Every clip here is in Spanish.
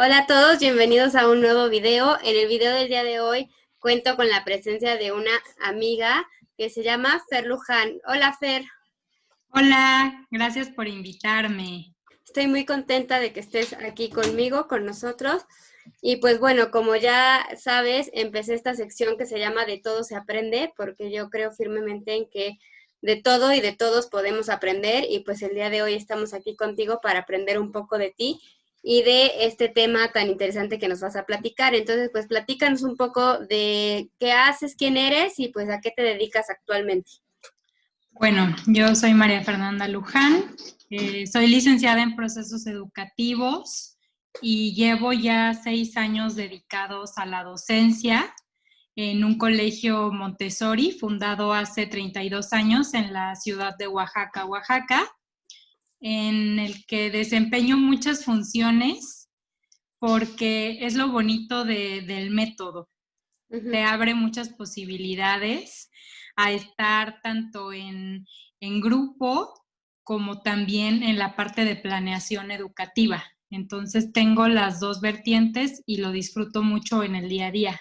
Hola a todos, bienvenidos a un nuevo video. En el video del día de hoy cuento con la presencia de una amiga que se llama Fer Luján. Hola Fer, Hola, gracias por invitarme. estoy muy contenta de que estés aquí conmigo, con nosotros. Y pues bueno, como ya sabes, empecé esta sección que se llama De todo se aprende, porque yo creo firmemente en que de todo y de todos podemos aprender y pues el día de hoy estamos aquí contigo para aprender un poco de ti y de este tema tan interesante que nos vas a platicar. Entonces, pues platícanos un poco de qué haces, quién eres y pues a qué te dedicas actualmente. Bueno, yo soy María Fernanda Luján, soy licenciada en procesos educativos y llevo ya 6 años dedicados a la docencia en un colegio Montessori fundado hace 32 años en la ciudad de Oaxaca, Oaxaca, en el que desempeño muchas funciones porque es lo bonito del método. Te abre muchas posibilidades a estar tanto en grupo como también en la parte de planeación educativa. Entonces tengo las dos vertientes y lo disfruto mucho en el día a día.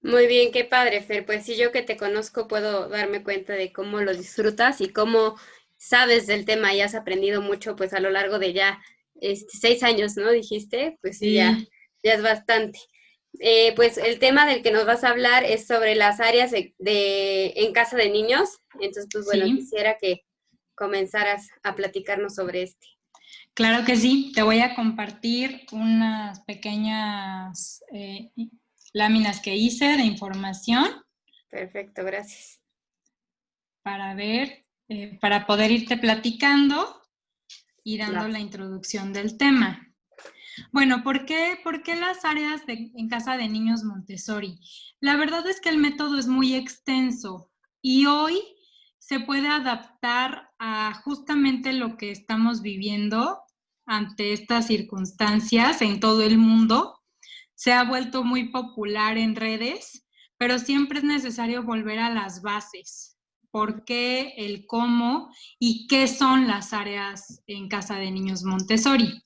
Muy bien, qué padre, Fer. Pues sí, yo que te conozco puedo darme cuenta de cómo lo disfrutas y cómo sabes del tema y has aprendido mucho pues a lo largo de ya 6 años, ¿no? Dijiste, pues sí, ya, Sí, ya es bastante. Pues el tema del que nos vas a hablar es sobre las áreas en casa de niños. Entonces, pues bueno, sí, quisiera que comenzaras a platicarnos sobre este. claro que sí. Te voy a compartir unas pequeñas láminas que hice de información Perfecto, gracias. para ver, para poder irte platicando y Va. dando la introducción del tema. Bueno, ¿por qué las áreas en casa de niños Montessori? La verdad es que el método es muy extenso y hoy se puede adaptar a justamente lo que estamos viviendo ante estas circunstancias en todo el mundo. Se ha vuelto muy popular en redes, pero siempre es necesario volver a las bases. ¿Por qué, el cómo y qué son las áreas en casa de niños Montessori?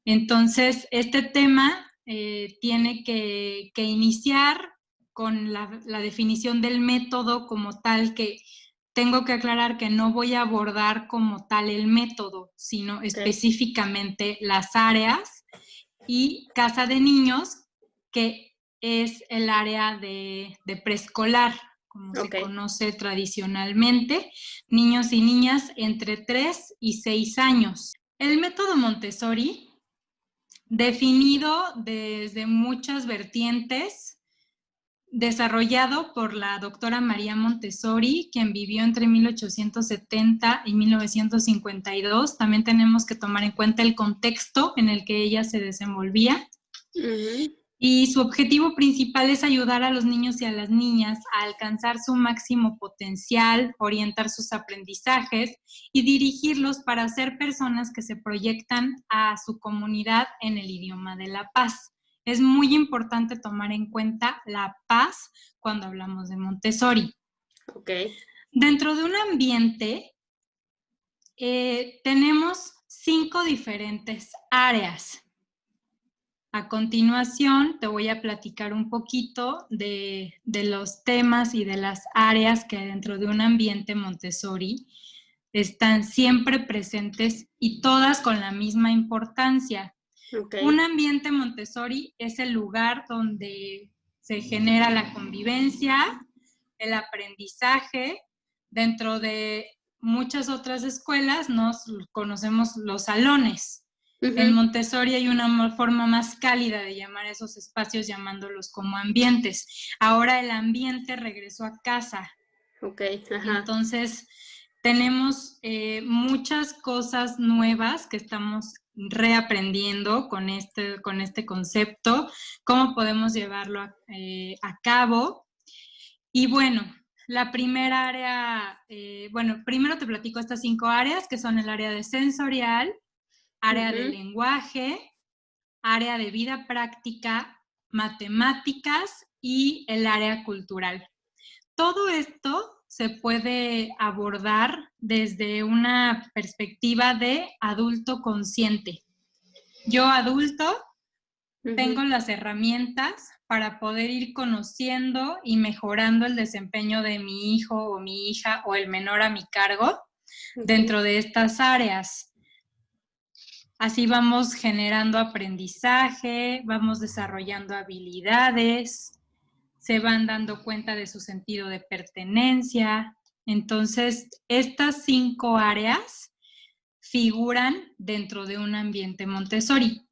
Entonces, este tema tiene que iniciar con la definición del método como tal, que tengo que aclarar que no voy a abordar como tal el método, sino Ok, específicamente las áreas y casa de niños, que es el área de preescolar, como se ok. conoce tradicionalmente, niños y niñas entre 3 y 6 años. El método Montessori, definido desde muchas vertientes, desarrollado por la doctora María Montessori, quien vivió entre 1870 y 1952. También tenemos que tomar en cuenta el contexto en el que ella se desenvolvía. Ujú. Y su objetivo principal es ayudar a los niños y a las niñas a alcanzar su máximo potencial, orientar sus aprendizajes y dirigirlos para ser personas que se proyectan a su comunidad en el idioma de la paz. Es muy importante tomar en cuenta la paz cuando hablamos de Montessori. Ok, Dentro de un ambiente tenemos 5 diferentes áreas. A continuación, te voy a platicar un poquito de los temas y de las áreas que dentro de un ambiente Montessori están siempre presentes y todas con la misma importancia. ok. Un ambiente Montessori es el lugar donde se genera la convivencia, el aprendizaje. Dentro de muchas otras escuelas nos conocemos los salones. En Ujú. Montessori hay una forma más cálida de llamar a esos espacios, llamándolos como ambientes. Ahora el ambiente regresó a casa. Ok, ajá. Entonces, tenemos muchas cosas nuevas que estamos reaprendiendo con este concepto, cómo podemos llevarlo a cabo. Y bueno, la primera área, bueno, primero te platico estas 5 áreas, que son el área de sensorial, área de Ujú. lenguaje, área de vida práctica, matemáticas y el área cultural. Todo esto se puede abordar desde una perspectiva de adulto consciente. yo adulto Ujú. tengo las herramientas para poder ir conociendo y mejorando el desempeño de mi hijo o mi hija o el menor a mi cargo dentro de estas áreas. Así vamos generando aprendizaje, vamos desarrollando habilidades, se van dando cuenta de su sentido de pertenencia. Entonces, estas 5 áreas figuran dentro de un ambiente Montessori.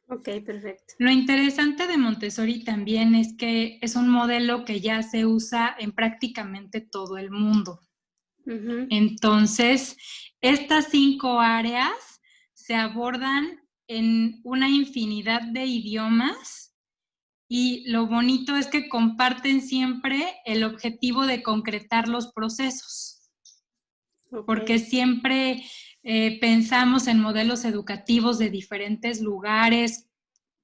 Ok, perfecto. Lo interesante de Montessori también es que es un modelo que ya se usa en prácticamente todo el mundo. Ujú. Entonces, estas 5 áreas se abordan en una infinidad de idiomas y lo bonito es que comparten siempre el objetivo de concretar los procesos, Ok. porque siempre pensamos en modelos educativos de diferentes lugares,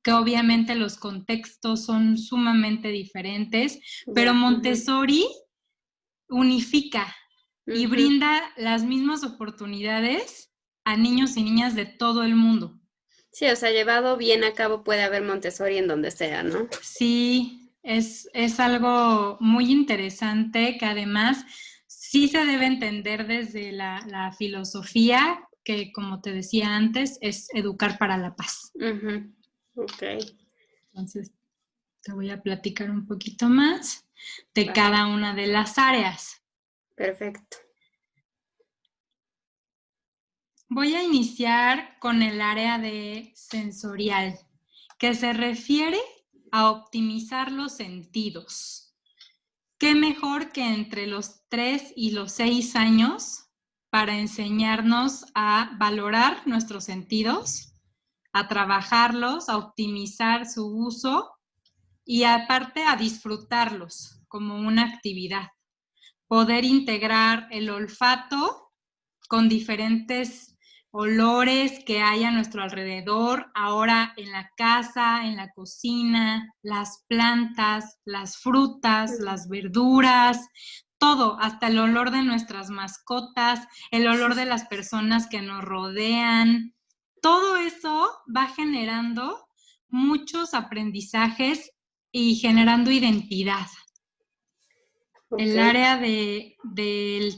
que obviamente los contextos son sumamente diferentes, pero Ya. Montessori unifica y Ujú. brinda las mismas oportunidades a niños y niñas de todo el mundo. Sí, o sea, llevado bien a cabo puede haber Montessori en donde sea, ¿no? Sí, es algo muy interesante que además sí se debe entender desde la filosofía, que como te decía antes, es educar para la paz. Ujú. Ok. Entonces, te voy a platicar un poquito más de Va. cada una de las áreas. Perfecto. Voy a iniciar con el área de sensorial, que se refiere a optimizar los sentidos. ¿Qué mejor que entre los 3 y los 6 años para enseñarnos a valorar nuestros sentidos, a trabajarlos, a optimizar su uso y aparte a disfrutarlos como una actividad? Poder integrar el olfato con diferentes olores que hay a nuestro alrededor, ahora en la casa, en la cocina, las plantas, las frutas, las verduras, todo, hasta el olor de nuestras mascotas, el olor de las personas que nos rodean. Todo eso va generando muchos aprendizajes y generando identidad. Ok. El área del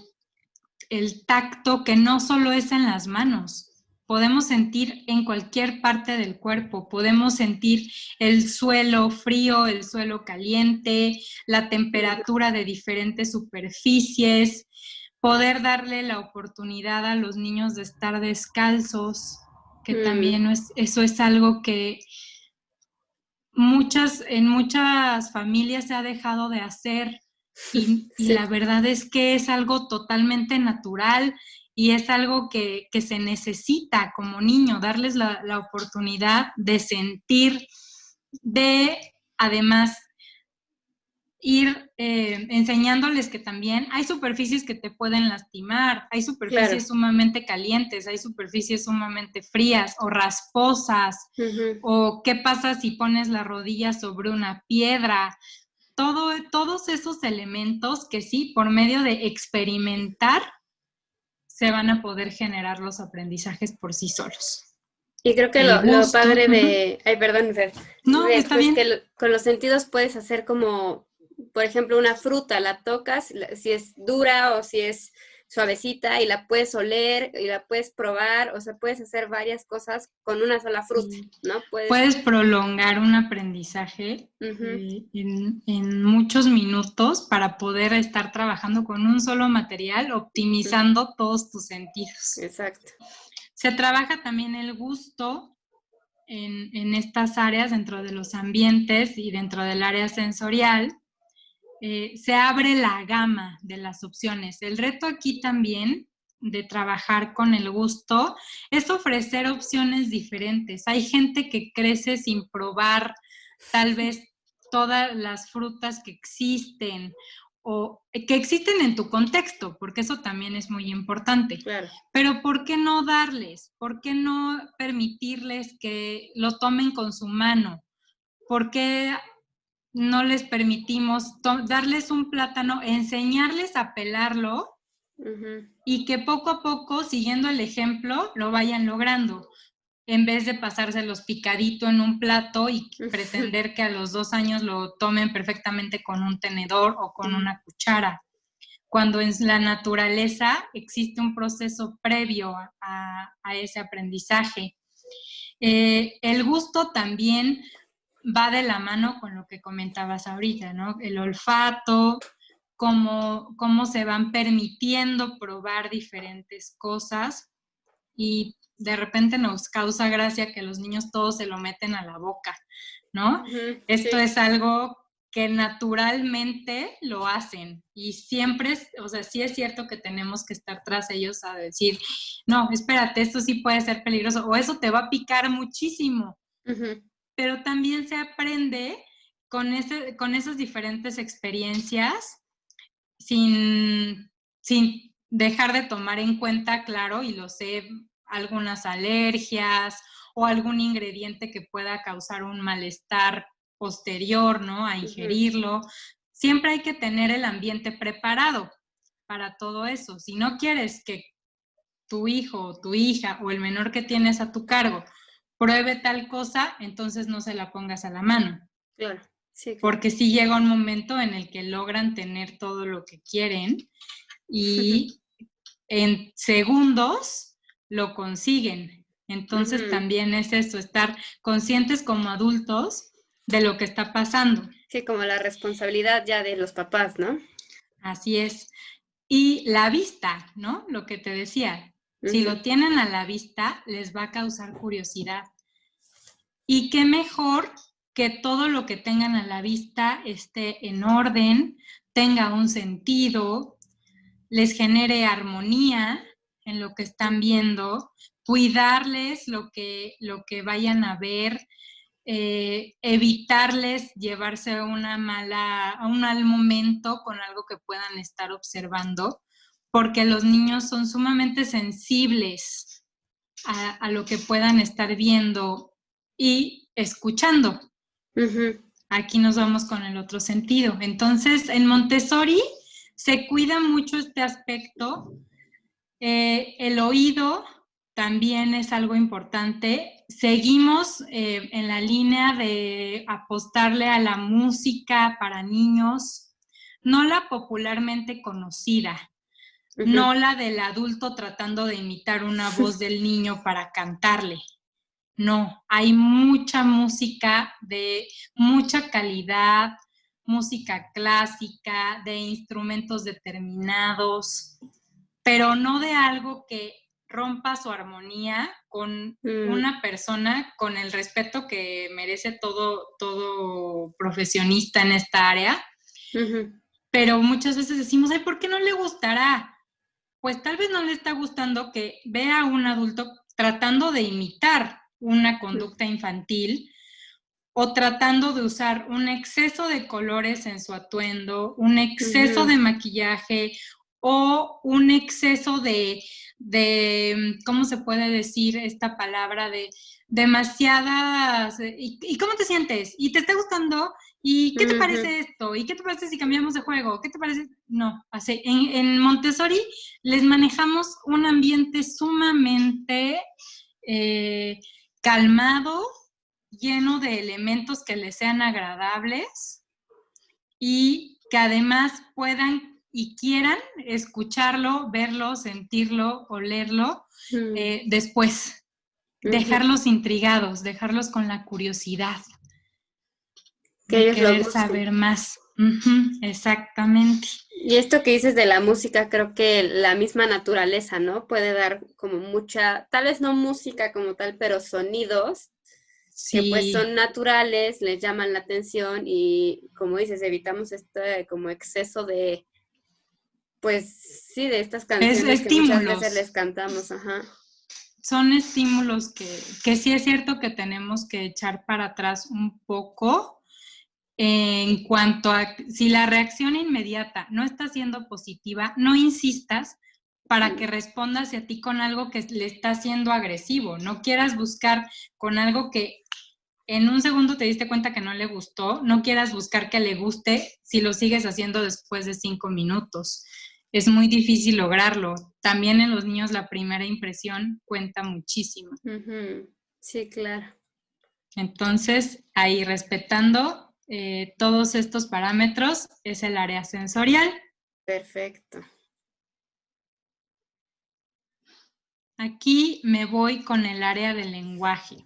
el tacto, que no solo es en las manos, podemos sentir en cualquier parte del cuerpo, podemos sentir el suelo frío, el suelo caliente, la temperatura de diferentes superficies, poder darle la oportunidad a los niños de estar descalzos, que también eso es algo que en muchas familias se ha dejado de hacer y Sí. la verdad es que es algo totalmente natural y es algo que se necesita como niño, darles la oportunidad de sentir, de además ir enseñándoles que también hay superficies que te pueden lastimar, hay superficies Claro. sumamente calientes, hay superficies sumamente frías o rasposas, Ujú. o qué pasa si pones la rodilla sobre una piedra. Todos esos elementos que sí, por medio de experimentar, se van a poder generar los aprendizajes por sí solos. Y creo que El lo gusto, padre de, ay, perdón, Fer, no, está pues que bien. con los sentidos puedes hacer como, por ejemplo, una fruta, la tocas, si es dura o si es suavecita y la puedes oler y la puedes probar, o sea, puedes hacer varias cosas con una sola fruta, Sí. ¿no? Puedes, Puedes prolongar un aprendizaje en muchos minutos para poder estar trabajando con un solo material, optimizando todos tus sentidos. exacto. Se trabaja también el gusto en estas áreas dentro de los ambientes y dentro del área sensorial. Se abre la gama de las opciones. El reto aquí también de trabajar con el gusto es ofrecer opciones diferentes. Hay gente que crece sin probar tal vez todas las frutas que existen o que existen en tu contexto, porque eso también es muy importante. Claro. Pero ¿por qué no darles? ¿Por qué no permitirles que lo tomen con su mano? ¿Por qué no les permitimos darles un plátano, enseñarles a pelarlo Ujú. y que poco a poco, siguiendo el ejemplo, lo vayan logrando? en vez de pasárselos picadito en un plato y pretender que a los 2 años lo tomen perfectamente con un tenedor o con una cuchara. Cuando en la naturaleza existe un proceso previo a ese aprendizaje. El gusto también va de la mano con lo que comentabas ahorita, ¿no? El olfato, cómo se van permitiendo probar diferentes cosas y de repente nos causa gracia que los niños todos se lo meten a la boca, ¿no? Esto es algo que naturalmente lo hacen y siempre, o sea, sí es cierto que tenemos que estar tras ellos a decir, no, espérate, esto sí puede ser peligroso o eso te va a picar muchísimo. Pero también se aprende con esas diferentes experiencias sin dejar de tomar en cuenta, claro, y lo sé, algunas alergias o algún ingrediente que pueda causar un malestar posterior, ¿no? A ingerirlo. Siempre hay que tener el ambiente preparado para todo eso. Si no quieres que tu hijo o tu hija o el menor que tienes a tu cargo pruebe tal cosa, entonces no se la pongas a la mano. Claro, sí. Claro. Porque sí llega un momento en el que logran tener todo lo que quieren y en segundos lo consiguen. Entonces también es eso, estar conscientes como adultos de lo que está pasando. Sí, como la responsabilidad ya de los papás, ¿no? Así es. Y la vista, ¿no? Lo que te decía, si lo tienen a la vista, les va a causar curiosidad. Y qué mejor que todo lo que tengan a la vista esté en orden, tenga un sentido, les genere armonía en lo que están viendo, cuidarles lo que vayan a ver, evitarles llevarse a un mal momento con algo que puedan estar observando, porque los niños son sumamente sensibles a lo que puedan estar viendo y escuchando. Aquí nos vamos con el otro sentido. Entonces, en Montessori se cuida mucho este aspecto. El oído también es algo importante. Seguimos en la línea de apostarle a la música para niños, no la popularmente conocida, no la del adulto tratando de imitar una voz del niño para cantarle. No, hay mucha música de mucha calidad, música clásica, de instrumentos determinados, pero no de algo que rompa su armonía con una persona con el respeto que merece todo profesionista en esta área. Pero muchas veces decimos, ay, ¿por qué no le gustará? Pues tal vez no le está gustando que vea a un adulto tratando de imitar una conducta infantil o tratando de usar un exceso de colores en su atuendo, un exceso de maquillaje o un exceso de, ¿cómo se puede decir esta palabra? De demasiadas, ¿y cómo te sientes? ¿Y te está gustando? ¿Y qué te parece esto? ¿Y qué te parece si cambiamos de juego? ¿Qué te parece? No, así, en Montessori les manejamos un ambiente sumamente calmado, lleno de elementos que les sean agradables y que además puedan y quieran escucharlo, verlo, sentirlo, olerlo después. Dejarlos intrigados, dejarlos con la curiosidad de querer saber más. Exactamente. Y esto que dices de la música, creo que la misma naturaleza, ¿no? Puede dar como mucha, tal vez no música como tal, pero sonidos que pues son naturales, les llaman la atención y como dices, evitamos este como exceso de, pues sí, de estas canciones que muchas veces les cantamos, Son estímulos que sí es cierto que tenemos que echar para atrás un poco en cuanto a si la reacción inmediata no está siendo positiva, no insistas para que responda hacia ti con algo que le está siendo agresivo. No quieras buscar con algo que en un segundo te diste cuenta que no le gustó, no quieras buscar que le guste si lo sigues haciendo después de 5 minutos. Es muy difícil lograrlo. También en los niños la primera impresión cuenta muchísimo. Sí, claro. Entonces, ahí respetando todos estos parámetros es el área sensorial. Perfecto. Aquí me voy con el área del lenguaje.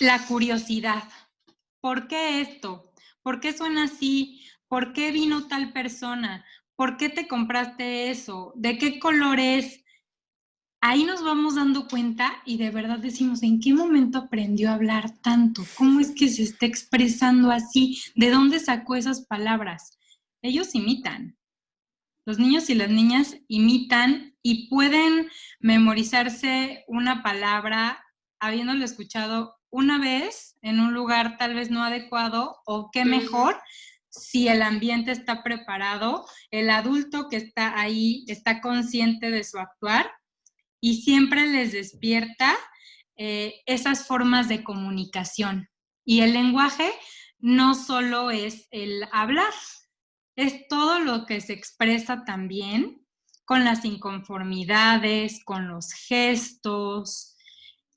La curiosidad. ¿Por qué esto? ¿Por qué suena así? ¿Por qué vino tal persona? ¿Por qué te compraste eso? ¿De qué color es? Ahí nos vamos dando cuenta y de verdad decimos, ¿en qué momento aprendió a hablar tanto? ¿Cómo es que se está expresando así? ¿De dónde sacó esas palabras? Ellos imitan. Los niños y las niñas imitan y pueden memorizarse una palabra habiéndolo escuchado una vez en un lugar tal vez no adecuado, o qué mejor si el ambiente está preparado, el adulto que está ahí está consciente de su actuar y siempre les despierta esas formas de comunicación. Y el lenguaje no solo es el hablar, es todo lo que se expresa también con las inconformidades, con los gestos,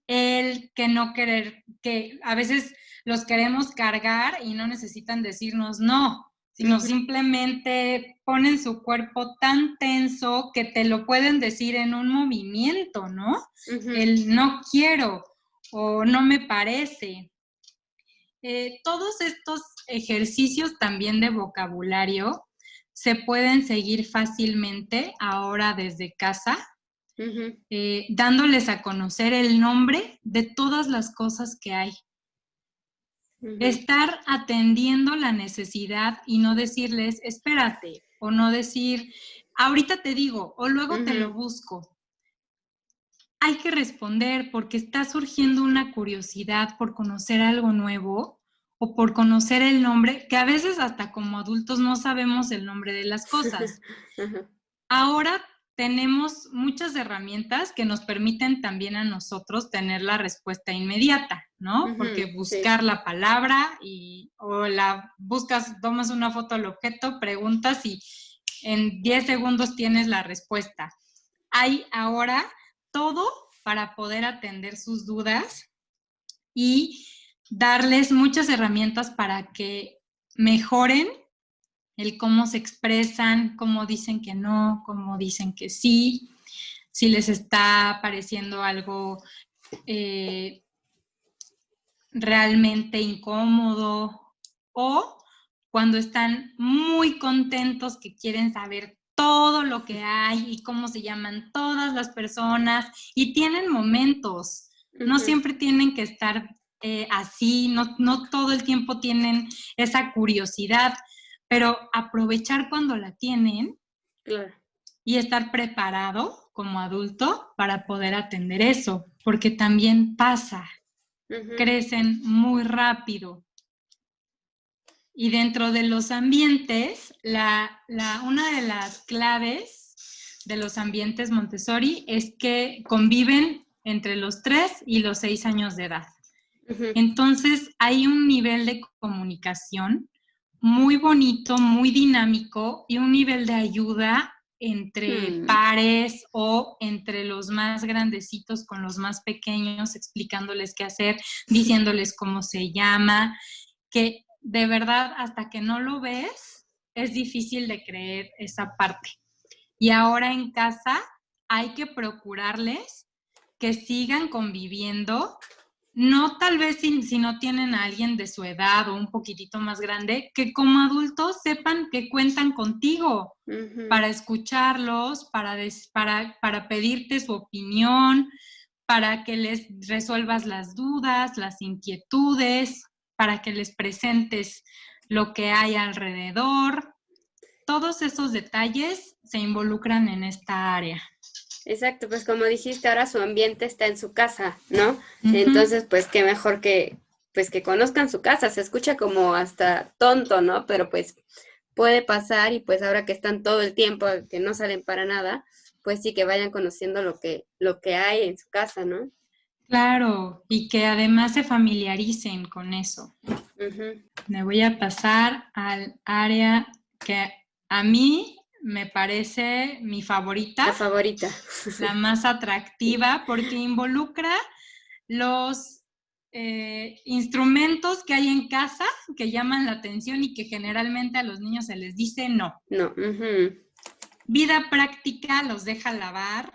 el que no querer, que a veces los queremos cargar y no necesitan decirnos no, sino simplemente ponen su cuerpo tan tenso que te lo pueden decir en un movimiento, ¿no? El no quiero o no me parece. Todos estos ejercicios también de vocabulario se pueden seguir fácilmente ahora desde casa, dándoles a conocer el nombre de todas las cosas que hay. Estar atendiendo la necesidad y no decirles, espérate, o no decir, ahorita te digo, o luego te lo busco. Hay que responder porque está surgiendo una curiosidad por conocer algo nuevo o por conocer el nombre, que a veces hasta como adultos no sabemos el nombre de las cosas. Ahora tenemos muchas herramientas que nos permiten también a nosotros tener la respuesta inmediata, ¿no? Porque buscar la palabra o la buscas, tomas una foto al objeto, preguntas y en 10 segundos tienes la respuesta. Hay ahora todo para poder atender sus dudas y darles muchas herramientas para que mejoren el cómo se expresan, cómo dicen que no, cómo dicen que sí, si les está pareciendo algo realmente incómodo o cuando están muy contentos que quieren saber todo lo que hay y cómo se llaman todas las personas y tienen momentos, no siempre tienen que estar así, no todo el tiempo tienen esa curiosidad, pero aprovechar cuando la tienen y estar preparado como adulto para poder atender eso, porque también pasa, crecen muy rápido. Y dentro de los ambientes, una de las claves de los ambientes Montessori es que conviven entre los 3 y los 6 años de edad. Entonces, hay un nivel de comunicación muy bonito, muy dinámico y un nivel de ayuda entre pares o entre los más grandecitos con los más pequeños, explicándoles qué hacer, diciéndoles cómo se llama, que de verdad hasta que no lo ves es difícil de creer esa parte. Y ahora en casa hay que procurarles que sigan conviviendo, no tal vez si no tienen a alguien de su edad o un poquitito más grande, que como adultos sepan que cuentan contigo para escucharlos, para pedirte su opinión, para que les resuelvas las dudas, las inquietudes, para que les presentes lo que hay alrededor. Todos esos detalles se involucran en esta área. Exacto, pues como dijiste, ahora su ambiente está en su casa, ¿no? Entonces, pues qué mejor que conozcan su casa. Se escucha como hasta tonto, ¿no? Pero pues puede pasar y pues ahora que están todo el tiempo, que no salen para nada, pues sí que vayan conociendo lo que hay en su casa, ¿no? Claro, y que además se familiaricen con eso. Me voy a pasar al área que a mí me parece mi favorita. La favorita. La más atractiva, porque involucra los instrumentos que hay en casa que llaman la atención y que generalmente a los niños se les dice no. No. Vida práctica los deja lavar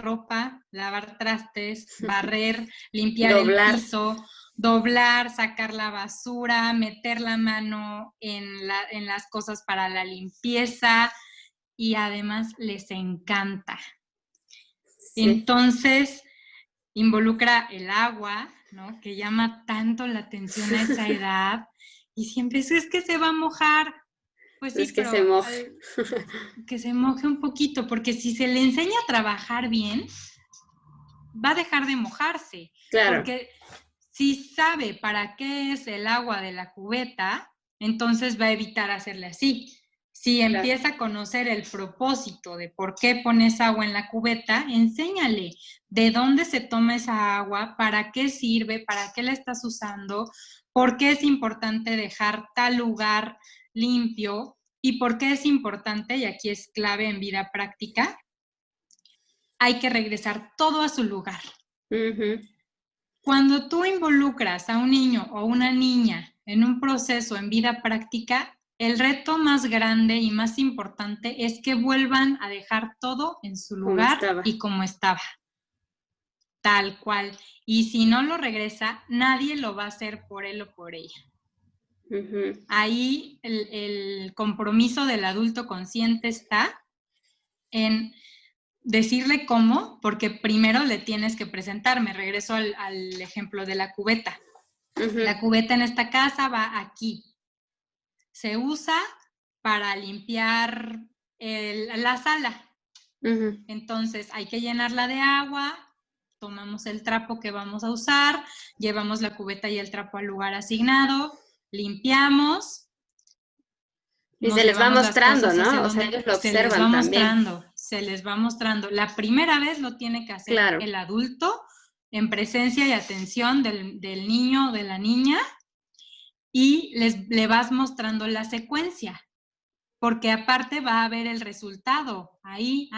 ropa, lavar trastes, barrer, limpiar Doblar. el piso, doblar, sacar la basura, meter la mano en las cosas para la limpieza, y además les encanta. Sí. Entonces, involucra el agua, ¿no? Que llama tanto la atención a esa edad, y siempre es que se va a mojar. Pues sí, es que pero se moje. Que se moje un poquito, porque si se le enseña a trabajar bien, va a dejar de mojarse. Claro. Porque si sabe para qué es el agua de la cubeta, entonces va a evitar hacerle así. Si empieza a conocer el propósito de por qué pones agua en la cubeta, enséñale de dónde se toma esa agua, para qué sirve, para qué la estás usando, por qué es importante dejar tal lugar limpio y por qué es importante, y aquí es clave en vida práctica, hay que regresar todo a su lugar. Cuando tú involucras a un niño o una niña en un proceso en vida práctica, el reto más grande y más importante es que vuelvan a dejar todo en su lugar y como estaba. Tal cual. Y si no lo regresa, nadie lo va a hacer por él o por ella. Ahí el compromiso del adulto consciente está en decirle cómo, porque primero le tienes que presentar. Me regreso al ejemplo de la cubeta. La cubeta en esta casa va aquí. Se usa para limpiar la sala. Entonces hay que llenarla de agua, tomamos el trapo que vamos a usar, llevamos la cubeta y el trapo al lugar asignado, limpiamos. Y se les va mostrando, ¿no? O sea, ellos lo observan también. Se les va mostrando. La primera vez lo tiene que hacer el adulto en presencia y atención del niño o de la niña, y le vas mostrando la secuencia, porque aparte va a ver el resultado. Ahí,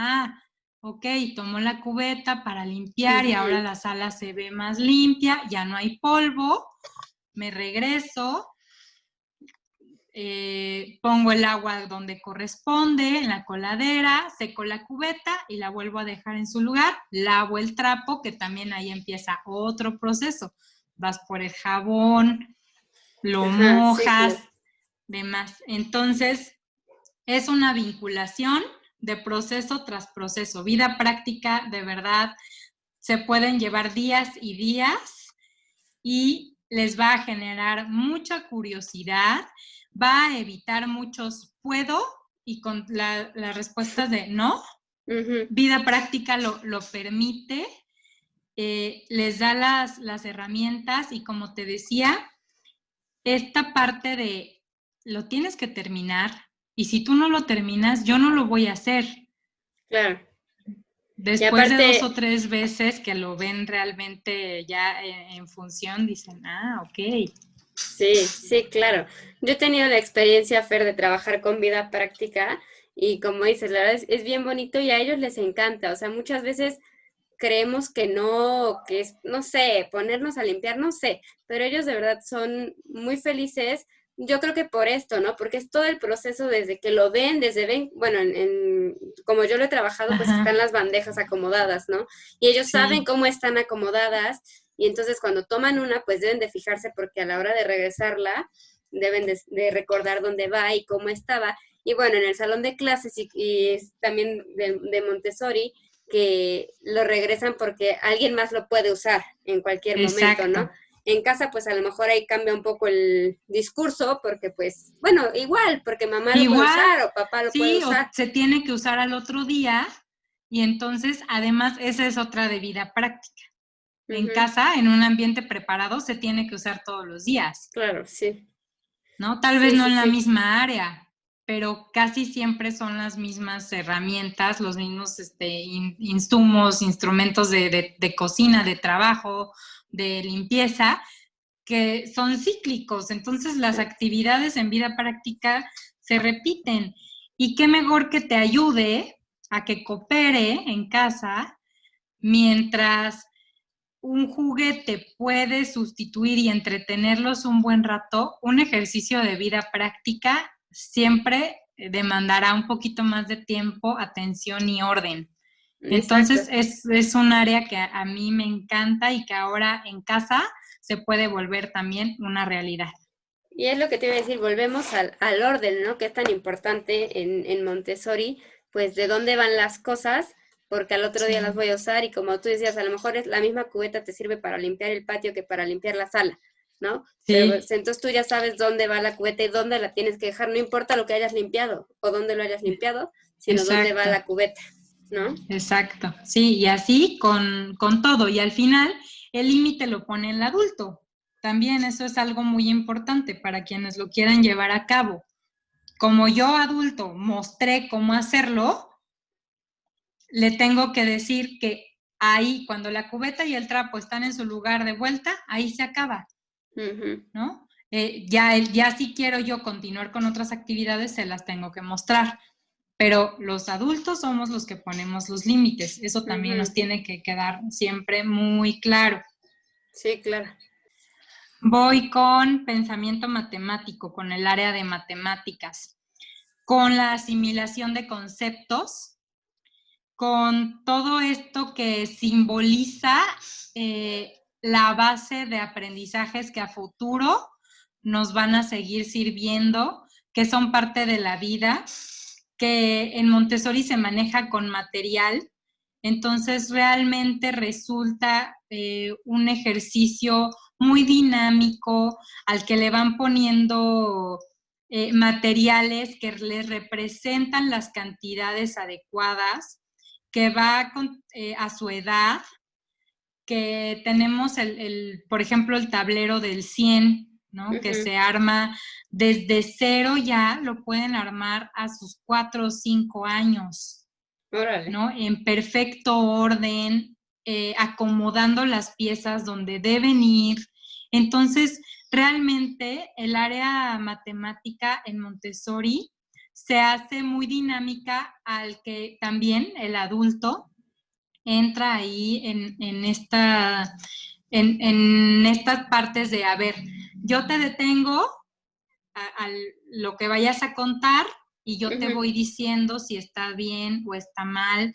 ok, tomó la cubeta para limpiar y ahora la sala se ve más limpia, ya no hay polvo, me regreso, pongo el agua donde corresponde, en la coladera, seco la cubeta y la vuelvo a dejar en su lugar, lavo el trapo, que también ahí empieza otro proceso. Vas por el jabón, lo mojas, demás. Entonces, es una vinculación de proceso tras proceso. Vida práctica, de verdad, se pueden llevar días y días y les va a generar mucha curiosidad, va a evitar muchos puedo y con las respuestas de no. Vida práctica lo permite, les da las herramientas y, como te decía, esta parte de lo tienes que terminar, y si tú no lo terminas, yo no lo voy a hacer. Claro. Después de 2 o 3 veces que lo ven realmente ya en función, dicen, ok. Sí, claro. Yo he tenido la experiencia, Fer, de trabajar con vida práctica, y como dices, la verdad es bien bonito y a ellos les encanta. O sea, muchas veces creemos que no, que es, no sé, ponernos a limpiar, no sé, pero ellos de verdad son muy felices. Yo creo que por esto, ¿no? Porque es todo el proceso desde que lo ven, bueno, como yo lo he trabajado, pues están las bandejas acomodadas, ¿no? Y ellos saben cómo están acomodadas, y entonces cuando toman una, pues deben de fijarse, porque a la hora de regresarla, deben de recordar dónde va y cómo estaba. Y bueno, en el salón de clases y también de Montessori, que lo regresan porque alguien más lo puede usar en cualquier momento, ¿no? En casa, pues a lo mejor ahí cambia un poco el discurso, porque pues, bueno, igual, porque mamá lo puede usar o papá lo puede usar. O se tiene que usar al otro día, y entonces, además, esa es otra de vida práctica. En casa, en un ambiente preparado, se tiene que usar todos los días. Claro, sí. ¿No? Tal vez no en la misma área, pero casi siempre son las mismas herramientas, los mismos insumos, instrumentos de cocina, de trabajo, de limpieza, que son cíclicos. Entonces las actividades en vida práctica se repiten. Y qué mejor que te ayude a que coopere en casa mientras un juguete puede sustituir y entretenerlos un buen rato. Un ejercicio de vida práctica siempre demandará un poquito más de tiempo, atención y orden. Exacto. Entonces es un área que a mí me encanta y que ahora en casa se puede volver también una realidad. Y es lo que te iba a decir, volvemos al orden, ¿no? Que es tan importante en Montessori, pues de dónde van las cosas, porque al otro día las Sí, voy a usar y como tú decías, a lo mejor es la misma cubeta te sirve para limpiar el patio que para limpiar la sala, ¿no? Pero pues, sí, entonces tú ya sabes dónde va la cubeta y dónde la tienes que dejar, no importa lo que hayas limpiado o dónde lo hayas limpiado, sino dónde va exacto, la cubeta, ¿no? exacto. Sí, y así con todo. Y al final el límite lo pone el adulto. También eso es algo muy importante para quienes lo quieran llevar a cabo. Como yo adulto mostré cómo hacerlo, le tengo que decir que ahí, cuando la cubeta y el trapo están en su lugar de vuelta, ahí se acaba, Ujú. ¿no? Ya si quiero yo continuar con otras actividades, se las tengo que mostrar. Pero los adultos somos los que ponemos los límites. Eso también nos Ujú. tiene que quedar siempre muy claro. Sí, claro. Voy con pensamiento matemático, con el área de matemáticas, con la asimilación de conceptos, con todo esto que simboliza la base de aprendizajes que a futuro nos van a seguir sirviendo, que son parte de la vida, que en Montessori se maneja con material, entonces realmente resulta un ejercicio muy dinámico al que le van poniendo materiales que les representan las cantidades adecuadas, que va a su edad, que tenemos por ejemplo, el tablero del 100, ¿no? Que Ujú. se arma desde cero, ya lo pueden armar a sus 4 o 5 años, Órale. ¿no? En perfecto orden, acomodando las piezas donde deben ir. Entonces, realmente el área matemática en Montessori se hace muy dinámica al que también el adulto entra ahí en estas partes de, a ver, yo te detengo a lo que vayas a contar y yo te Ujú. voy diciendo si está bien o está mal,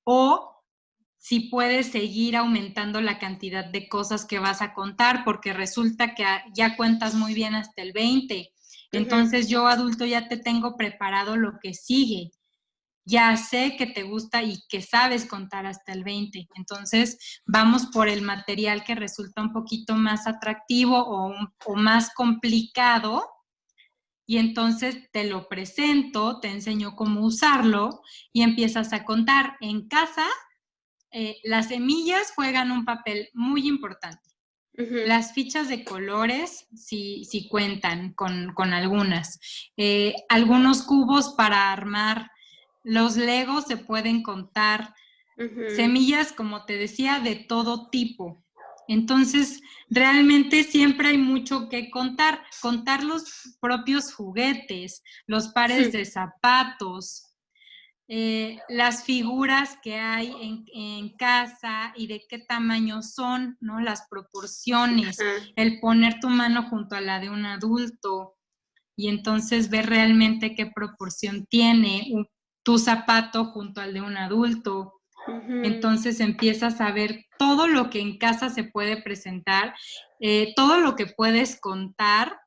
o si puedes seguir aumentando la cantidad de cosas que vas a contar, porque resulta que ya cuentas muy bien hasta el 20. Ujú. Entonces yo adulto ya te tengo preparado lo que sigue. Ya sé que te gusta y que sabes contar hasta el 20. Entonces vamos por el material que resulta un poquito más atractivo o más complicado, y entonces te lo presento, te enseño cómo usarlo y empiezas a contar. En casa, las semillas juegan un papel muy importante. Ujú. Las fichas de colores sí cuentan con algunas. Algunos cubos para armar. Los Legos se pueden contar. Ujú. Semillas, como te decía, de todo tipo. Entonces, realmente siempre hay mucho que contar. Contar los propios juguetes, los pares Ujú. de zapatos, las figuras que hay en casa y de qué tamaño son, ¿no? Las proporciones, Ajá. el poner tu mano junto a la de un adulto y entonces ver realmente qué proporción tiene tu zapato junto al de un adulto. Ujú. Entonces empiezas a ver todo lo que en casa se puede presentar, todo lo que puedes contar,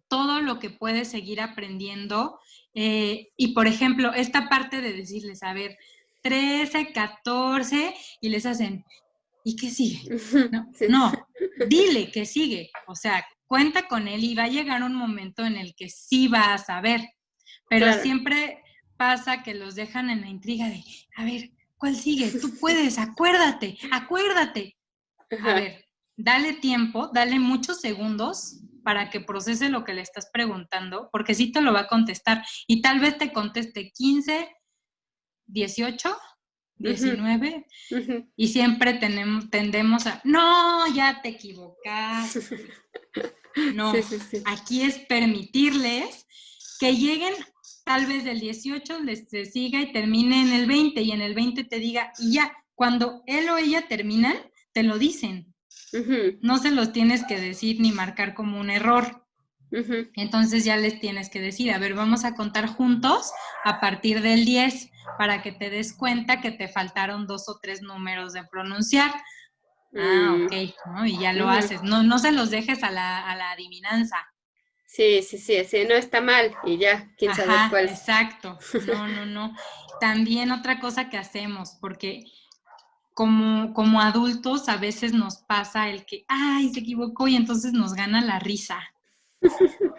todo lo que puedes seguir aprendiendo. Y por ejemplo, esta parte de decirles, a ver, 13, 14, y les hacen, ¿y qué sigue? Ujú. No, Sí. no, dile que sigue. O sea, cuenta con él y va a llegar un momento en el que sí va a saber. Pero Claro. siempre pasa que los dejan en la intriga de, a ver, ¿cuál sigue? Tú puedes, acuérdate, acuérdate. A Ajá. ver, dale tiempo, dale muchos segundos para que procese lo que le estás preguntando, porque sí te lo va a contestar y tal vez te conteste 15, 18, Ujú. 19 Ujú. y siempre tendemos a, no, ya te equivocaste. Sí, No, sí, sí. aquí es permitirles que lleguen tal vez el 18 se siga y termine en el 20 y en el 20 te diga, y ya, cuando él o ella terminan, te lo dicen. No se los tienes que decir ni marcar como un error. Entonces ya les tienes que decir, a ver, vamos a contar juntos a partir del 10 para que te des cuenta que te faltaron 2 o 3 números de pronunciar. Ok, ¿no? Y ya lo haces. No se los dejes a la adivinanza. Sí, no está mal y ya, quién sabe cuál. Exacto. No. También otra cosa que hacemos, porque como adultos a veces nos pasa el que, ay, se equivocó y entonces nos gana la risa.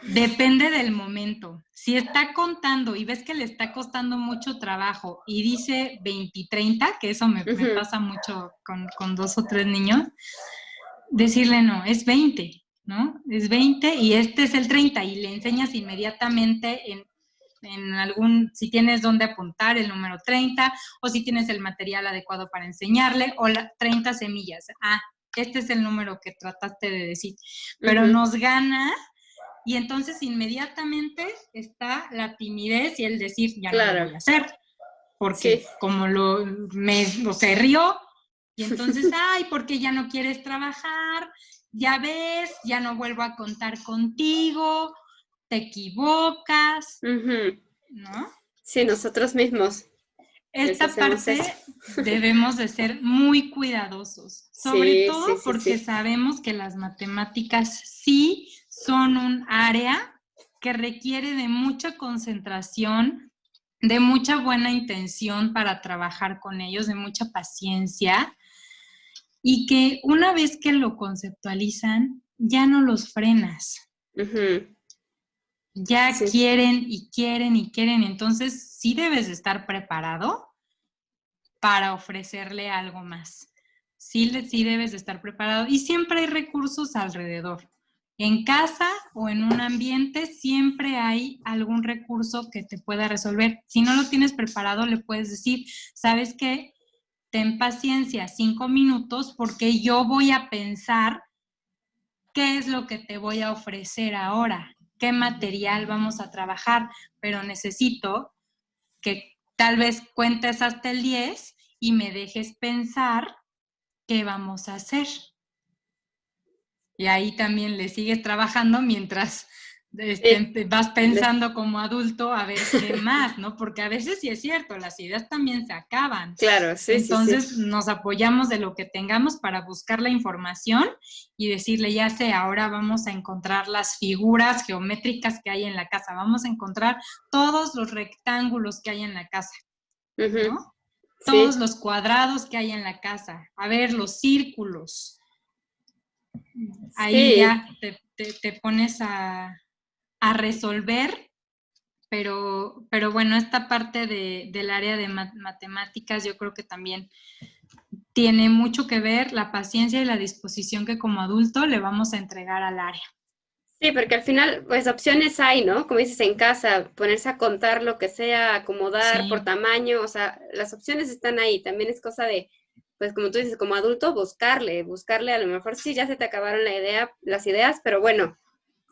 Depende del momento. Si está contando y ves que le está costando mucho trabajo y dice 20-30, que eso me pasa mucho con 2 o 3 niños, decirle no, es 20, ¿no? Es 20 y este es el 30 y le enseñas inmediatamente en algún, si tienes dónde apuntar el número 30 o si tienes el material adecuado para enseñarle o 30 semillas. Este es el número que trataste de decir. Pero nos gana y entonces inmediatamente está la timidez y el decir, ya no lo voy a hacer. Porque como se rió y entonces, porque ya no quieres trabajar, ya ves, ya no vuelvo a contar contigo, te equivocas, ¿no? Sí, nosotros mismos. Esta parte debemos de ser muy cuidadosos, sobre todo porque sabemos que las matemáticas sí son un área que requiere de mucha concentración, de mucha buena intención para trabajar con ellos, de mucha paciencia, y que una vez que lo conceptualizan, ya no los frenas. Ya quieren y quieren y quieren, entonces sí debes de estar preparado para ofrecerle algo más. Sí debes de estar preparado y siempre hay recursos alrededor. En casa o en un ambiente siempre hay algún recurso que te pueda resolver. Si no lo tienes preparado, le puedes decir, ¿sabes qué? Ten paciencia, 5 minutos, porque yo voy a pensar qué es lo que te voy a ofrecer ahora, qué material vamos a trabajar, pero necesito que tal vez cuentes hasta el 10 y me dejes pensar qué vamos a hacer. Y ahí también le sigues trabajando mientras vas pensando como adulto a ver qué más, ¿no? Porque a veces sí es cierto, las ideas también se acaban. Claro, Entonces nos apoyamos de lo que tengamos para buscar la información y decirle, ya sé, ahora vamos a encontrar las figuras geométricas que hay en la casa, vamos a encontrar todos los rectángulos que hay en la casa, ¿no? Todos los cuadrados que hay en la casa, a ver, los círculos. Ahí ya te pones a resolver, pero bueno, esta parte del área de matemáticas yo creo que también tiene mucho que ver la paciencia y la disposición que como adulto le vamos a entregar al área. Sí, porque al final, pues opciones hay, ¿no? Como dices, en casa, ponerse a contar lo que sea, acomodar por tamaño, o sea, las opciones están ahí. También es cosa de, pues como tú dices, como adulto, buscarle, a lo mejor sí, ya se te acabaron las ideas, pero bueno,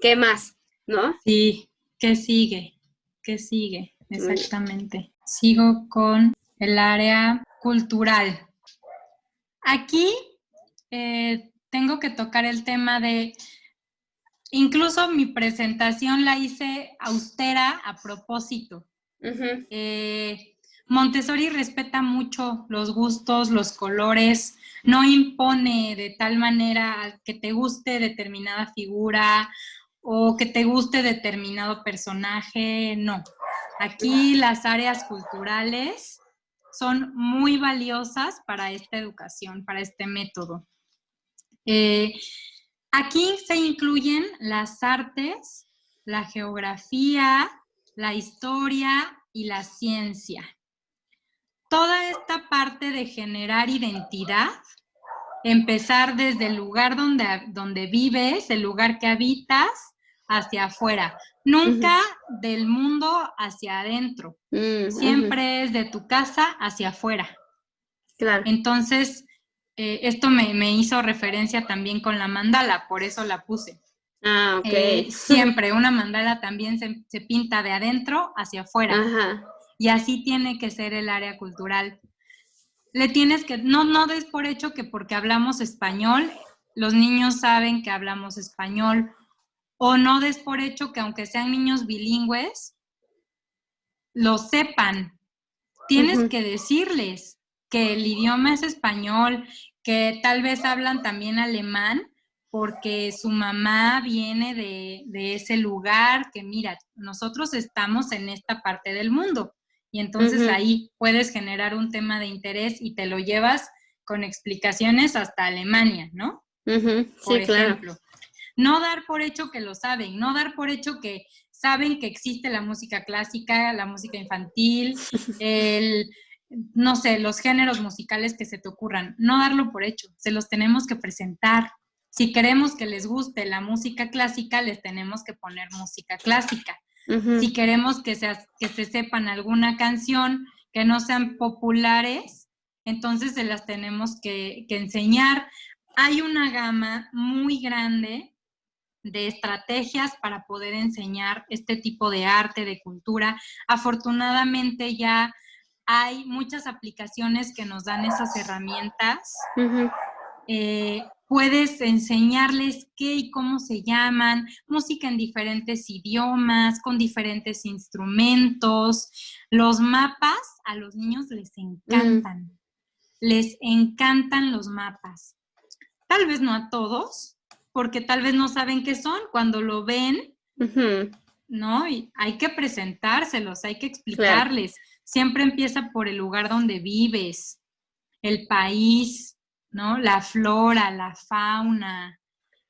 ¿qué más? ¿No? Sí, ¿qué sigue? Exactamente. Sigo con el área cultural. Aquí tengo que tocar el tema de, incluso mi presentación la hice austera a propósito. Montessori respeta mucho los gustos, los colores, no impone de tal manera que te guste determinada figura o que te guste determinado personaje, no. Aquí las áreas culturales son muy valiosas para esta educación, para este método. Aquí se incluyen las artes, la geografía, la historia y la ciencia. Toda esta parte de generar identidad, empezar desde el lugar donde vives, el lugar que habitas, hacia afuera. Nunca del mundo hacia adentro. Siempre es de tu casa hacia afuera. Claro. Entonces, esto me hizo referencia también con la mandala, por eso la puse. Ah, ok. Siempre una mandala también se pinta de adentro hacia afuera. Ajá. Y así tiene que ser el área cultural. Le tienes que, no des por hecho que porque hablamos español, los niños saben que hablamos español, o no des por hecho que aunque sean niños bilingües, lo sepan. Tienes Uh-huh. que decirles que el idioma es español, que tal vez hablan también alemán, porque su mamá viene de ese lugar, que mira, nosotros estamos en esta parte del mundo. Y entonces Uh-huh. ahí puedes generar un tema de interés y te lo llevas con explicaciones hasta Alemania, ¿no? Uh-huh. Por Sí, claro. ejemplo. No dar por hecho que lo saben, no dar por hecho que saben que existe la música clásica, la música infantil, no sé, los géneros musicales que se te ocurran. No darlo por hecho, se los tenemos que presentar. Si queremos que les guste la música clásica, les tenemos que poner música clásica. Uh-huh. Si queremos que se sepan alguna canción que no sean populares, entonces se las tenemos que enseñar. Hay una gama muy grande de estrategias para poder enseñar este tipo de arte, de cultura. Afortunadamente ya hay muchas aplicaciones que nos dan esas herramientas. Uh-huh. Puedes enseñarles qué y cómo se llaman, música en diferentes idiomas, con diferentes instrumentos. Los mapas a los niños les encantan. Les encantan los mapas. Tal vez no a todos, porque tal vez no saben qué son. Cuando lo ven, uh-huh, ¿no? Y hay que presentárselos, hay que claro. explicarles. Siempre empieza por el lugar donde vives, el país, ¿no? La flora, la fauna,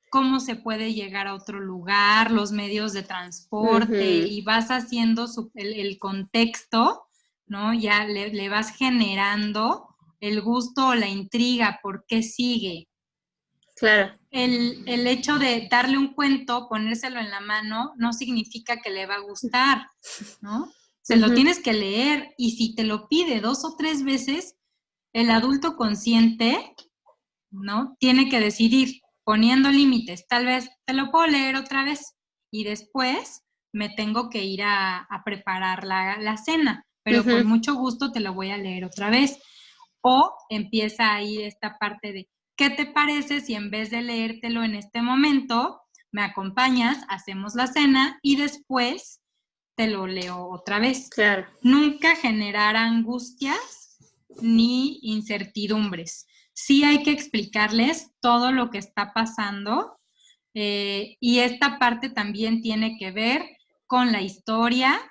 cómo se puede llegar a otro lugar, los medios de transporte, Uh-huh. y vas haciendo el contexto, ¿no? Ya le vas generando el gusto o la intriga, por qué sigue. Claro. El hecho de darle un cuento, ponérselo en la mano, no significa que le va a gustar, ¿no? Se lo Uh-huh. tienes que leer, y si te lo pide 2 o 3 veces, el adulto consciente, ¿no? Tiene que decidir, poniendo límites. Tal vez te lo puedo leer otra vez y después me tengo que ir a preparar la cena, pero Uh-huh. con mucho gusto te lo voy a leer otra vez. O empieza ahí esta parte de, ¿qué te parece si en vez de leértelo en este momento, me acompañas, hacemos la cena y después te lo leo otra vez? Claro. Nunca generar angustias ni incertidumbres. Sí hay que explicarles todo lo que está pasando, y esta parte también tiene que ver con la historia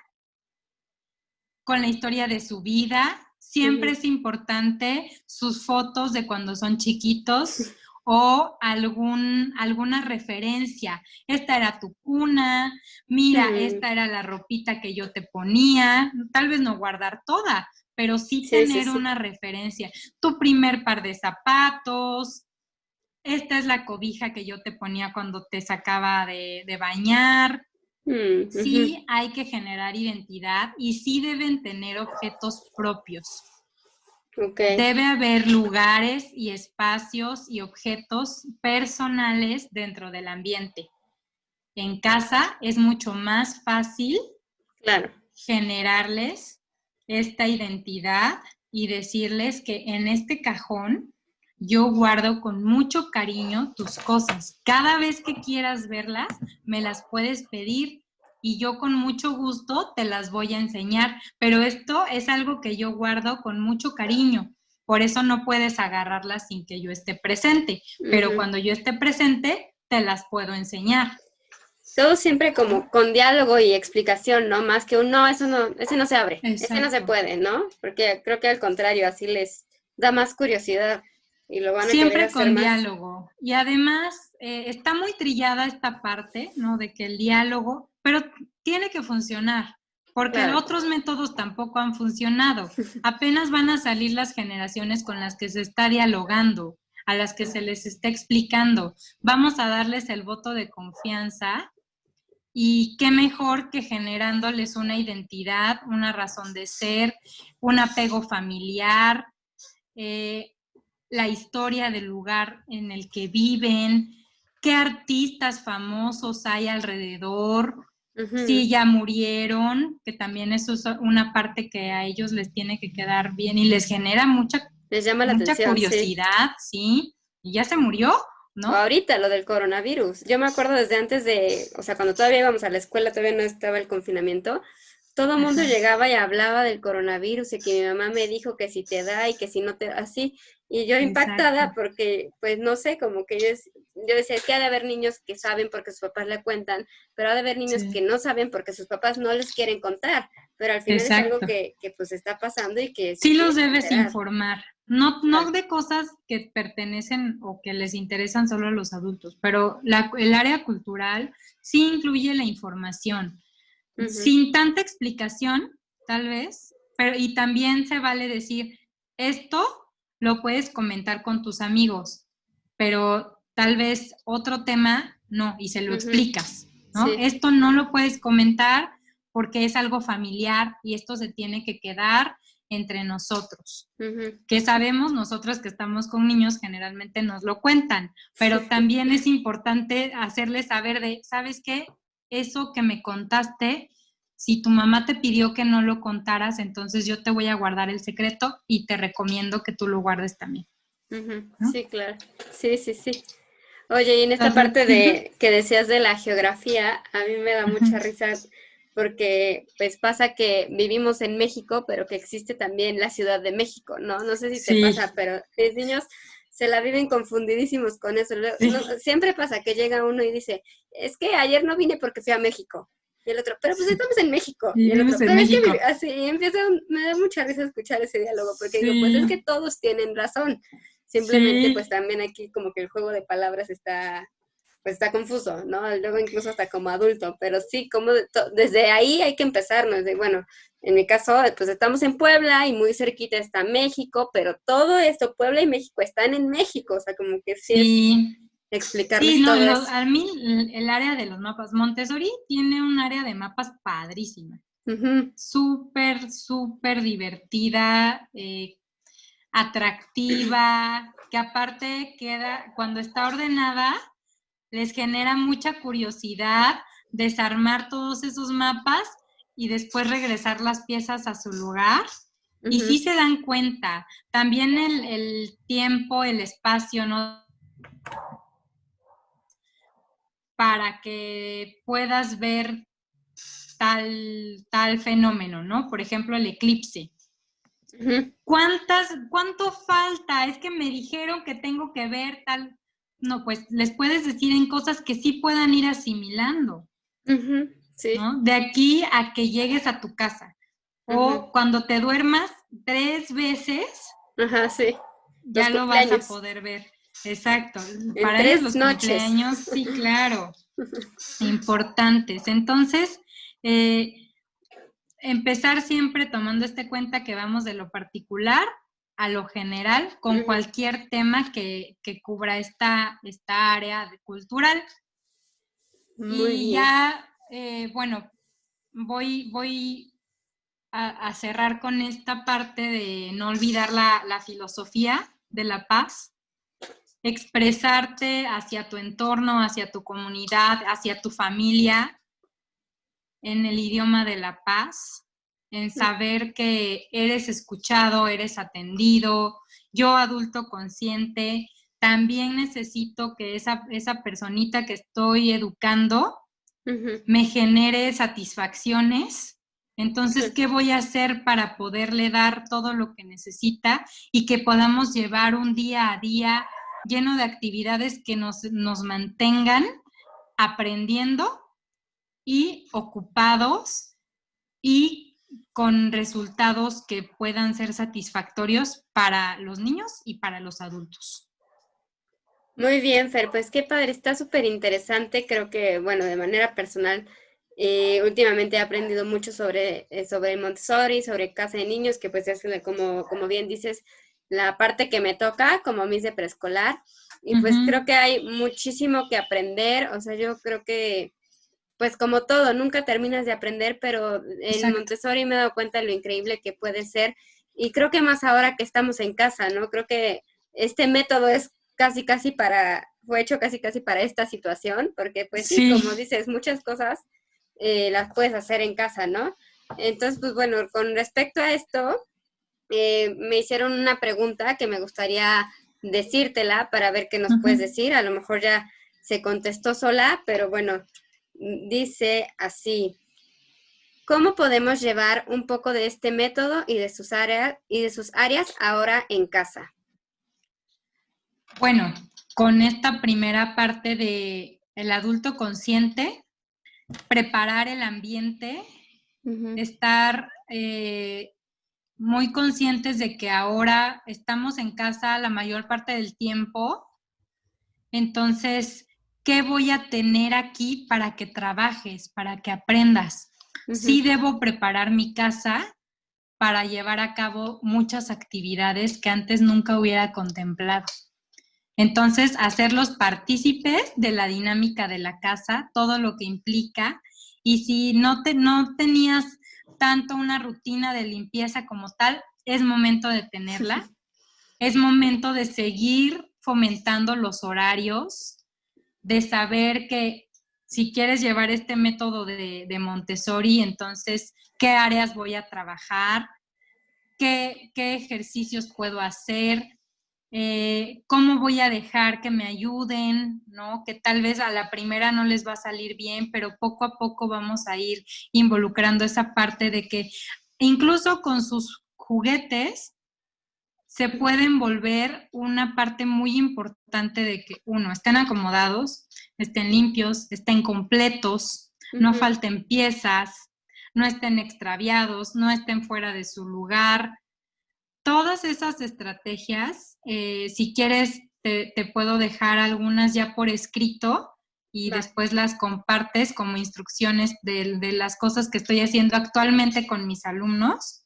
de su vida. Siempre Uh-huh. es importante sus fotos de cuando son chiquitos o alguna referencia. Esta era tu cuna, mira, esta era la ropita que yo te ponía. Tal vez no guardar toda, pero sí Sí, sí, tener sí. una referencia. Tu primer par de zapatos, esta es la cobija que yo te ponía cuando te sacaba de bañar. Uh-huh. Sí hay que generar identidad y sí deben tener objetos propios. Okay. Debe haber lugares y espacios y objetos personales dentro del ambiente. En casa es mucho más fácil Claro. generarles esta identidad y decirles que en este cajón yo guardo con mucho cariño tus cosas. Cada vez que quieras verlas, me las puedes pedir y yo con mucho gusto te las voy a enseñar. Pero esto es algo que yo guardo con mucho cariño. Por eso no puedes agarrarlas sin que yo esté presente. Pero Uh-huh. cuando yo esté presente, te las puedo enseñar. Todo siempre como con diálogo y explicación, ¿no? Más que un no, eso no, ese no se abre, ese no se Exacto. puede, ¿no? Porque creo que al contrario, así les da más curiosidad y lo van a querer Siempre hacer con más. diálogo. Y además está muy trillada esta parte, ¿no? De que el diálogo, pero tiene que funcionar, porque Claro. otros métodos tampoco han funcionado. Apenas van a salir las generaciones con las que se está dialogando, a las que se les está explicando. Vamos a darles el voto de confianza, y qué mejor que generándoles una identidad, una razón de ser, un apego familiar, eh, la historia del lugar en el que viven, qué artistas famosos hay alrededor, Ujú. si ya murieron, que también eso es una parte que a ellos les tiene que quedar bien y les genera Les llama la mucha atención, sí. curiosidad, ¿sí? ¿Y ya se murió? O ¿No? ahorita lo del coronavirus. Yo me acuerdo desde antes de, o sea, cuando todavía íbamos a la escuela, todavía no estaba el confinamiento, todo el mundo Ajá, llegaba y hablaba del coronavirus y que mi mamá me dijo que si te da y que si no te da, así. Y yo exacto. impactada porque, pues no sé, como que yo decía, es que ha de haber niños que saben porque sus papás le cuentan, pero ha de haber niños que Sí, no saben porque sus papás no les quieren contar. Pero al final es algo exacto. que pues está pasando y que se Sí los tiene que debes enterar. informar, no, Claro. no de cosas que pertenecen o que les interesan solo a los adultos, pero el área cultural sí incluye la información, Ujú. sin tanta explicación, tal vez, pero y también se vale decir, esto lo puedes comentar con tus amigos, pero tal vez otro tema no, y se lo Ujú. explicas, ¿no? Sí. Esto no lo puedes comentar porque es algo familiar y esto se tiene que quedar entre nosotros. Ujú. Que sabemos nosotros que estamos con niños, generalmente nos lo cuentan, pero también es importante hacerles saber de, ¿sabes qué? Eso que me contaste, si tu mamá te pidió que no lo contaras, entonces yo te voy a guardar el secreto y te recomiendo que tú lo guardes también, Ujú. ¿no? Sí, claro. Sí, sí, sí. Oye, y en esta Entonces, parte de que decías de la geografía, a mí me da uh-huh, mucha risa porque pues pasa que vivimos en México, pero que existe también la Ciudad de México, ¿no? No sé si te sí, pasa, pero los niños se la viven confundidísimos con eso. sí, Siempre pasa que llega uno y dice, es que ayer no vine porque fui a México. Y el otro, pero pues sí, estamos en México. Y el otro, vivimos en pero es que México, así me da mucha risa escuchar ese diálogo, porque digo, pues es que sí, todos tienen razón. Simplemente pues sí, también aquí como que el juego de palabras está pues está confuso, ¿no? Luego incluso hasta como adulto, pero sí, como desde ahí hay que empezar, ¿no? Desde, bueno, en mi caso, pues estamos en Puebla y muy cerquita está México, pero todo esto, Puebla y México están en México, o sea, como que sí es sí. Sí, explicarles no, todo eso. a mí el área de los mapas, Montessori tiene un área de mapas padrísima, Ujú. súper, súper divertida, atractiva, que aparte queda, cuando está ordenada, les genera mucha curiosidad desarmar todos esos mapas y después regresar las piezas a su lugar. Y sí Ujú. se dan cuenta, también el tiempo, el espacio, ¿no? Para que puedas ver tal fenómeno, ¿no? Por ejemplo, el eclipse. Ujú. ¿Cuánto falta? Es que me dijeron que tengo que ver tal. No, pues les puedes decir en cosas que sí puedan ir asimilando, Ujú. Sí. ¿no? De aquí a que llegues a tu casa. Ujú. O cuando te duermas 3 veces, Ajá, sí. Los ya lo vas a cumpleaños. poder ver. Exacto. En Para ellos tres los noches. cumpleaños, sí, claro, importantes. Entonces, eh, empezar siempre tomando cuenta que vamos de lo particular a lo general con Ujú. cualquier tema que cubra esta área cultural. Muy Y bien. ya, bueno, voy a cerrar con esta parte de no olvidar la filosofía de la paz, expresarte hacia tu entorno, hacia tu comunidad, hacia tu familia, en el idioma de la paz, en saber que eres escuchado, eres atendido. Yo, adulto consciente, también necesito que esa personita que estoy educando Ujú. me genere satisfacciones. Entonces, ¿qué voy a hacer para poderle dar todo lo que necesita y que podamos llevar un día a día lleno de actividades que nos mantengan aprendiendo y ocupados y con resultados que puedan ser satisfactorios para los niños y para los adultos? Muy bien, Fer, pues qué padre, está súper interesante. Creo que, bueno, de manera personal, últimamente he aprendido mucho sobre Montessori, sobre casa de niños, que pues es como bien dices, la parte que me toca como Miss de preescolar. Y pues Uh-huh. creo que hay muchísimo que aprender. O sea, yo creo que, pues como todo, nunca terminas de aprender, pero en Exacto. Montessori me he dado cuenta de lo increíble que puede ser. Y creo que más ahora que estamos en casa, ¿no? Creo que este método es casi, casi fue hecho casi casi para esta situación, porque pues sí, Sí. como dices, muchas cosas las puedes hacer en casa, ¿no? Entonces, pues bueno, con respecto a esto, me hicieron una pregunta que me gustaría decírtela para ver qué nos puedes decir. A lo mejor ya se contestó sola, pero bueno, dice así: ¿cómo podemos llevar un poco de este método y de sus áreas ahora en casa? Bueno, con esta primera parte de el adulto consciente, preparar el ambiente, estar muy conscientes de que ahora estamos en casa la mayor parte del tiempo. Entonces, ¿qué voy a tener aquí para que trabajes, para que aprendas? Sí debo preparar mi casa para llevar a cabo muchas actividades que antes nunca hubiera contemplado. Entonces, hacerlos partícipes de la dinámica de la casa, todo lo que implica. Y si no tenías tanto una rutina de limpieza como tal, es momento de tenerla. Es momento de seguir fomentando los horarios, de saber que si quieres llevar este método de Montessori, entonces, ¿qué áreas voy a trabajar? ¿Qué ejercicios puedo hacer? ¿Cómo voy a dejar que me ayuden? ¿No? Que tal vez a la primera no les va a salir bien, pero poco a poco vamos a ir involucrando esa parte de que incluso con sus juguetes se pueden volver una parte muy importante de que, uno, estén acomodados, estén limpios, estén completos, no falten piezas, no estén extraviados, no estén fuera de su lugar. Todas esas estrategias, si quieres, te puedo dejar algunas ya por escrito y después las compartes como instrucciones de las cosas que estoy haciendo actualmente con mis alumnos.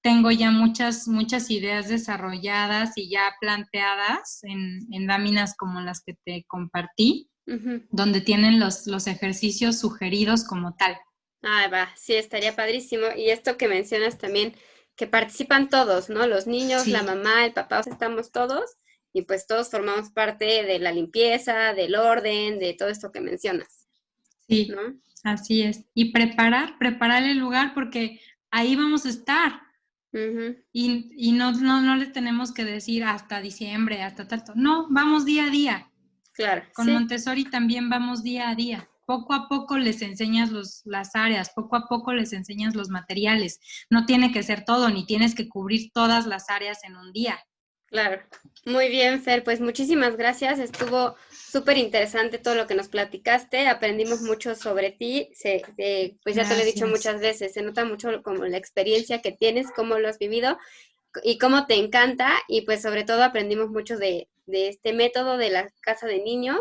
Tengo ya muchas ideas desarrolladas y ya planteadas en láminas como las que te compartí, donde tienen los ejercicios sugeridos como tal. Sí, estaría padrísimo. Y esto que mencionas también, que participan todos, ¿no? Los niños, la mamá, el papá, estamos todos y pues todos formamos parte de la limpieza, del orden, de todo esto que mencionas. Sí, ¿no? Así es. Y preparar el lugar porque ahí vamos a estar. Y no les tenemos que decir hasta diciembre, hasta tanto. No, vamos día a día. Claro. Con Montessori también vamos día a día. Poco a poco les enseñas las áreas, poco a poco les enseñas los materiales. No tiene que ser todo, ni tienes que cubrir todas las áreas en un día. Claro. Muy bien, Fer, pues muchísimas gracias. Estuvo súper interesante todo lo que nos platicaste. Aprendimos mucho sobre ti. Pues ya te lo he dicho muchas veces, se nota mucho como la experiencia que tienes, cómo lo has vivido y cómo te encanta. Y pues sobre todo aprendimos mucho de este método de la casa de niños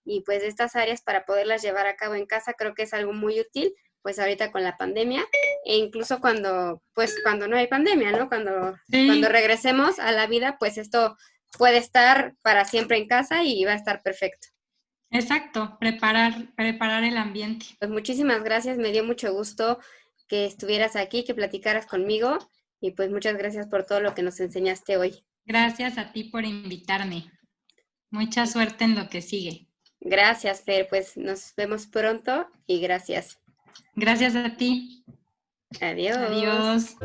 y pues de estas áreas para poderlas llevar a cabo en casa. Creo que es algo muy útil, pues ahorita con la pandemia e incluso cuando no hay pandemia, ¿no? Cuando regresemos a la vida, pues esto puede estar para siempre en casa y va a estar perfecto. Exacto, preparar el ambiente. Pues muchísimas gracias, me dio mucho gusto que estuvieras aquí, que platicaras conmigo y pues muchas gracias por todo lo que nos enseñaste hoy. Gracias a ti por invitarme. Mucha suerte en lo que sigue. Gracias, Fer, pues nos vemos pronto y gracias. Gracias a ti. Adiós. Adiós.